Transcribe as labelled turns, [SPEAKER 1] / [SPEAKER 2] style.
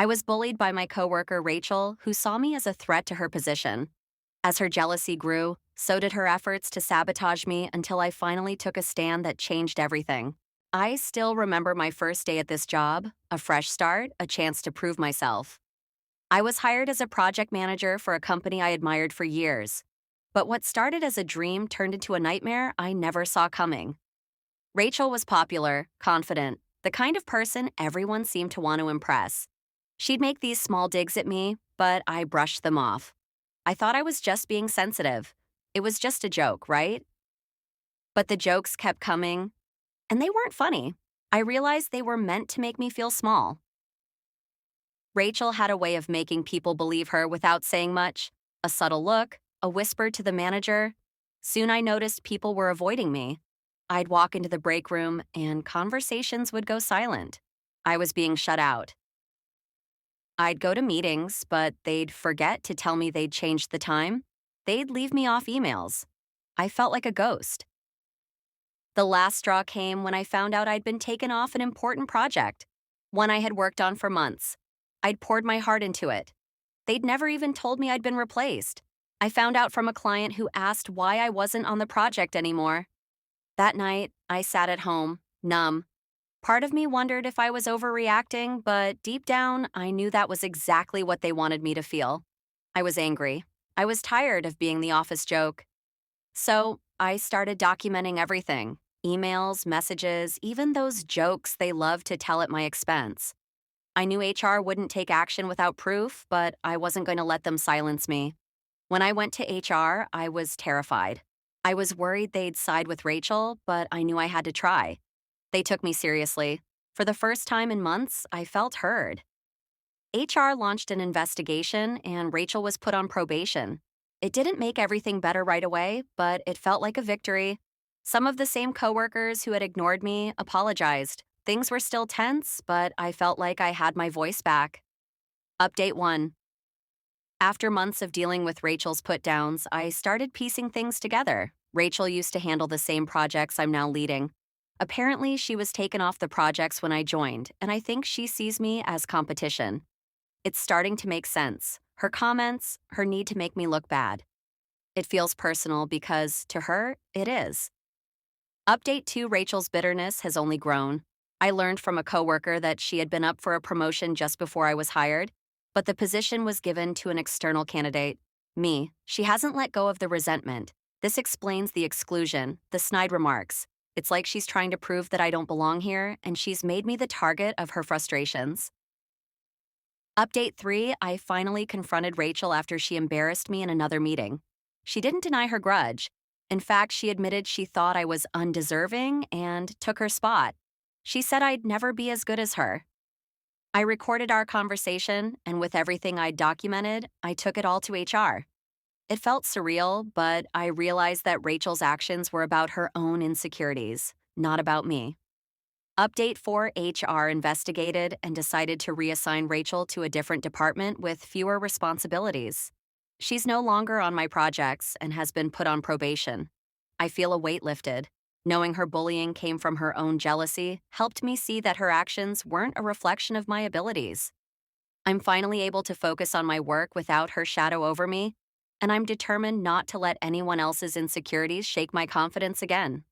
[SPEAKER 1] I was bullied by my coworker Rachel, who saw me as a threat to her position. As her jealousy grew, so did her efforts to sabotage me until I finally took a stand that changed everything. I still remember my first day at this job, a fresh start, a chance to prove myself. I was hired as a project manager for a company I admired for years. But what started as a dream turned into a nightmare I never saw coming. Rachel was popular, confident, the kind of person everyone seemed to want to impress. She'd make these small digs at me, but I brushed them off. I thought I was just being sensitive. It was just a joke, right? But the jokes kept coming, and they weren't funny. I realized they were meant to make me feel small. Rachel had a way of making people believe her without saying much, a subtle look, a whisper to the manager. Soon I noticed people were avoiding me. I'd walk into the break room and conversations would go silent. I was being shut out. I'd go to meetings, but they'd forget to tell me they'd changed the time. They'd leave me off emails. I felt like a ghost. The last straw came when I found out I'd been taken off an important project, one I had worked on for months. I'd poured my heart into it. They'd never even told me I'd been replaced. I found out from a client who asked why I wasn't on the project anymore. That night, I sat at home, numb. Part of me wondered if I was overreacting, but deep down, I knew that was exactly what they wanted me to feel. I was angry. I was tired of being the office joke. So, I started documenting everything: emails, messages, even those jokes they loved to tell at my expense. I knew HR wouldn't take action without proof, but I wasn't going to let them silence me. When I went to HR, I was terrified. I was worried they'd side with Rachel, but I knew I had to try. They took me seriously. For the first time in months, I felt heard. HR launched an investigation, and Rachel was put on probation. It didn't make everything better right away, but it felt like a victory. Some of the same coworkers who had ignored me apologized. Things were still tense, but I felt like I had my voice back. Update 1. After months of dealing with Rachel's put-downs, I started piecing things together. Rachel used to handle the same projects I'm now leading. Apparently, she was taken off the projects when I joined, and I think she sees me as competition. It's starting to make sense. Her comments, her need to make me look bad. It feels personal because, to her, it is. Update 2. Rachel's bitterness has only grown. I learned from a coworker that she had been up for a promotion just before I was hired, but the position was given to an external candidate, me. She hasn't let go of the resentment. This explains the exclusion, the snide remarks. It's like she's trying to prove that I don't belong here, and she's made me the target of her frustrations. Update 3. I finally confronted Rachel after she embarrassed me in another meeting. She didn't deny her grudge. In fact, she admitted she thought I was undeserving and took her spot. She said I'd never be as good as her. I recorded our conversation, and with everything I'd documented, I took it all to HR. It felt surreal, but I realized that Rachel's actions were about her own insecurities, not about me. Update 4. HR investigated and decided to reassign Rachel to a different department with fewer responsibilities. She's no longer on my projects and has been put on probation. I feel a weight lifted. Knowing her bullying came from her own jealousy helped me see that her actions weren't a reflection of my abilities. I'm finally able to focus on my work without her shadow over me, and I'm determined not to let anyone else's insecurities shake my confidence again.